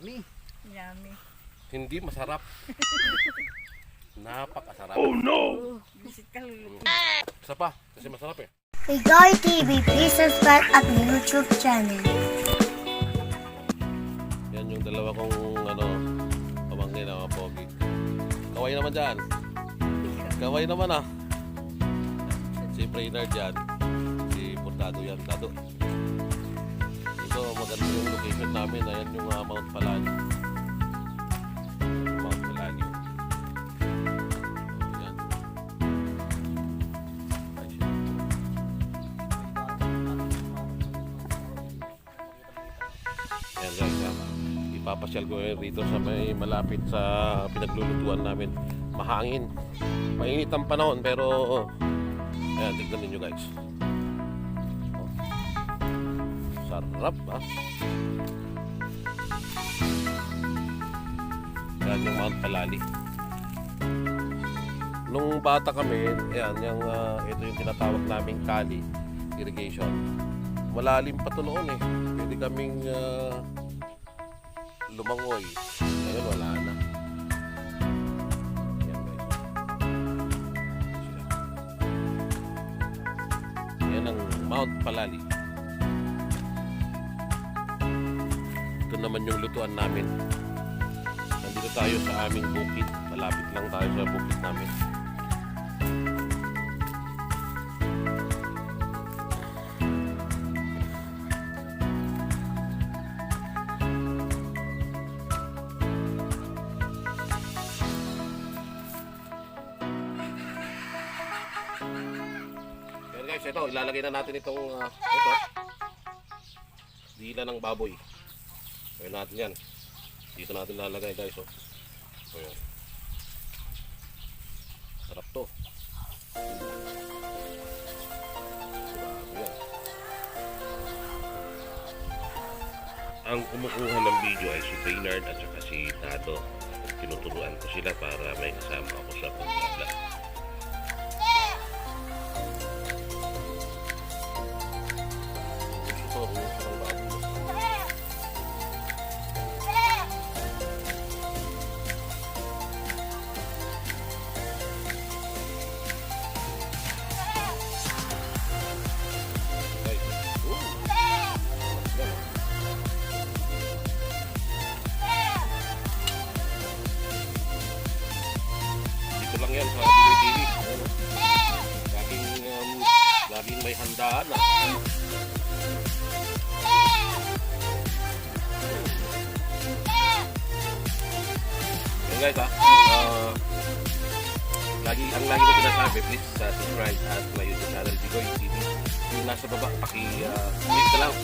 Yummy. Yummy. Hindi masarap. Napakasarap. Oh no! Visit ka luluto. Isa pa, kasi masarap eh. Igoy TV, please subscribe at YouTube channel. Yan yung dalawa kong pamangkin na mga pogi. Kaway naman dyan. Kaway naman ah. Si Brainerd dyan. Si Portado yan. Tado. Ito maganda yung location namin. Ayan yung Mount Palani. Mount Palani. Ayan. Ayan guys, ipapasyal ko rito sa may malapit sa pinaglulutuan namin. Mahangin. Mainit ang panahon pero ayan, tignan ninyo guys. Oh. Sarap ah. Ayan yung Mount Palali. Nung bata kami, ayan, ito yung tinatawag naming kali irrigation. Malalim pa to noon eh. Pwede kaming lumangoy. Ngayon wala na. Ayan guys. Ayan ang Mount Palali. Ito naman yung lutuan namin. Nandito tayo sa aming bukid. Malapit lang tayo sa bukid namin. Guys, ito, ilalagay na natin itong ito. Dila ng baboy. Gawin natin yan. Dito natin lalagay guys. Oh. So, yan. Sarap to. Grabe yan. Ang kumukuha ng video ay si Brainerd at saka si Tato. Tinuturuan ko sila para may kasama ako sa pag-vlog. Lang yan sa Pinoy TV. Laging may handaan ah. Yan guys ah. Lagi ko sinasabi, please subscribe at my YouTube channel Pinoy TV. Yung nasa baba, paki-click na lang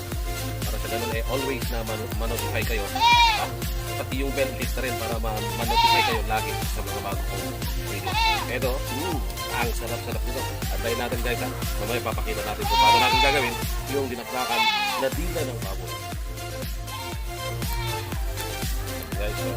para sa ganun always na ma-notify kayo. Pati yung bell list na rin para ma-notify kayo lagi sa mga bago kong video. Eto, ang sarap-sarap nito. Antayin natin guys ha. Mamaya papakita natin kung paano natin gagawin yung dinaprakan na dila ng baboy. Guys, so.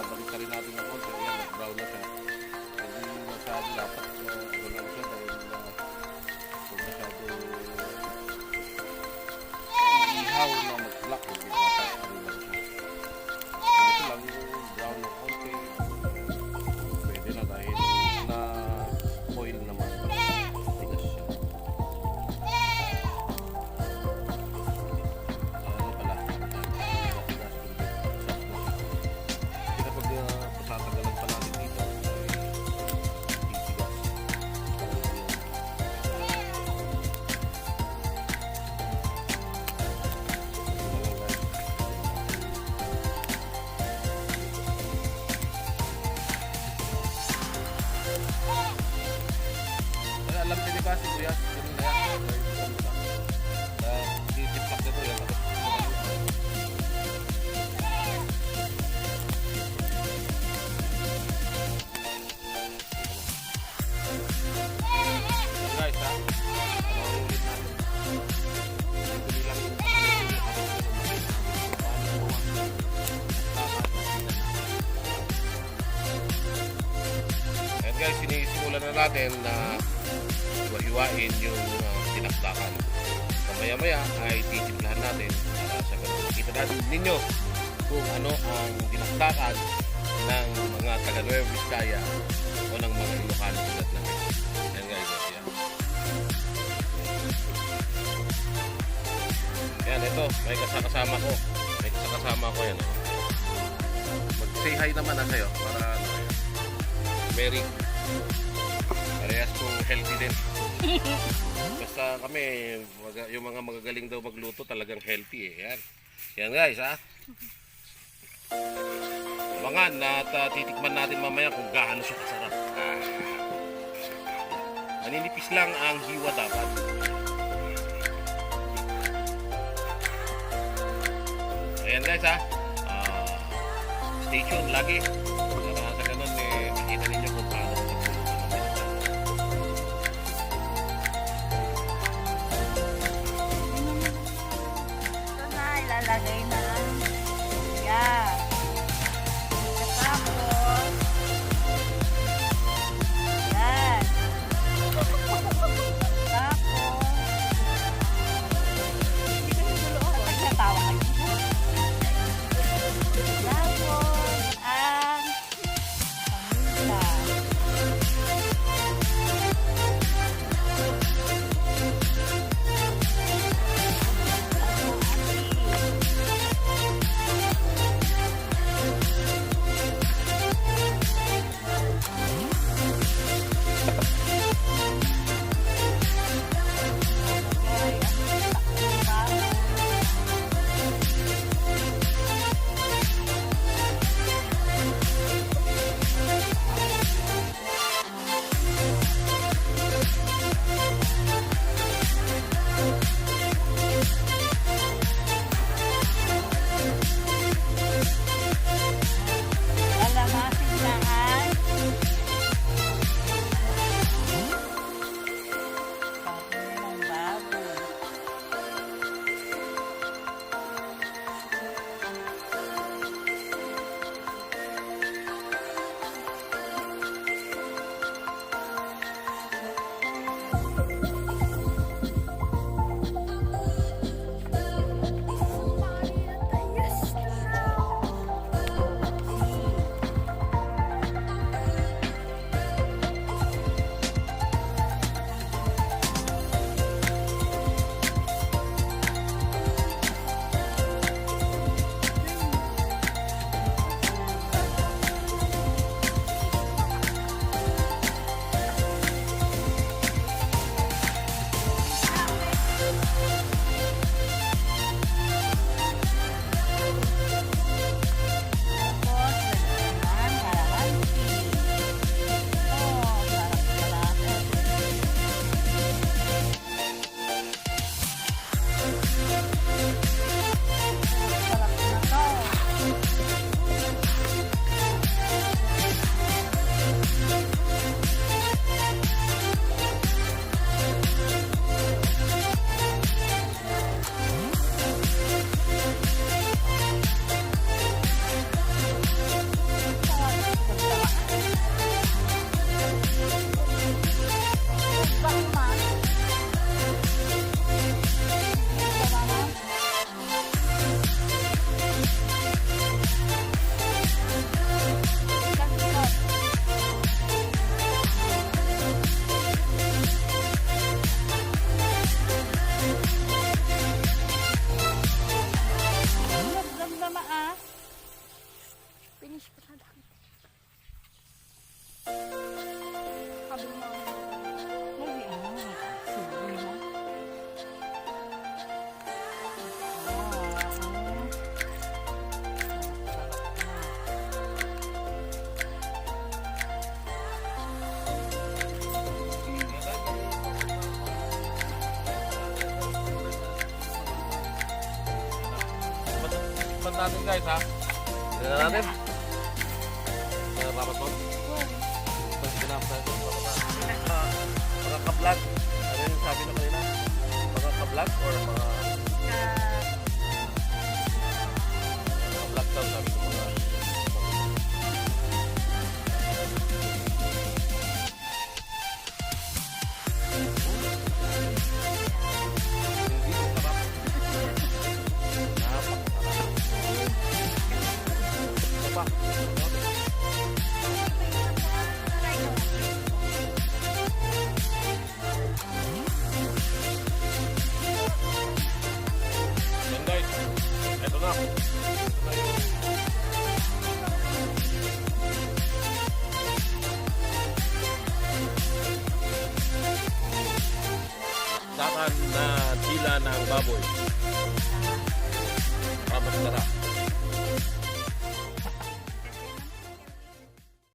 Balik ka rin natin ng konti. Ayan, nag-brown na siya. Masyado dapat ano lang siya dahil kung masyado ihaw na mag-black dapat ano lang siya. Ganito lang yung brown ng konti pwede na dahil na guys, sinisimulan na natin na hiwa-hiwain yung tinakdakan. Maya-maya ay titimplahan natin para sa ganun. Makita natin ninyo kung ano ang tinakdakan ng mga taga-Nueva Vizcaya o ng mga Ilocano tulad natin. Yan guys, yan. Yan, ito, may kasama ko. May kasama ko yan. Mag-say hi naman na sa'yo para Mary. Parehas kong healthy din. Basta kami, yung mga magagaling daw magluto talagang healthy eh. Yan. Yan guys ha. Abangan at titikman natin mamaya kung gaano siya kasarap. Maninipis lang ang hiwa dapat. Ayan guys ha. Stay tuned lagi. Para sa ganun makita ninyo kung paano magluto ng binata. Ito na, ilalagay na lang. Yan. Tapos, yan. Tapos, hindi ko nigulo ako. Nagtatawa kayo. Tapos, ang paminta. Lalamasin na ang karne ng baboy. Tapos, lagyan ng kalamansi. Oh, sarap pala. Sarap na to. Finish pa na lang. Sabi mo. Hindi Sabi mo. Tikman natin guys ha. Tignan natin. Rapat mo? Pag pinapay ito. Mga ka-vlog. Ano yung sabi na kanina? Mga ka-vlog or mga ka-vlog daw sabi ko mga na dila ng baboy. Para mas sarap.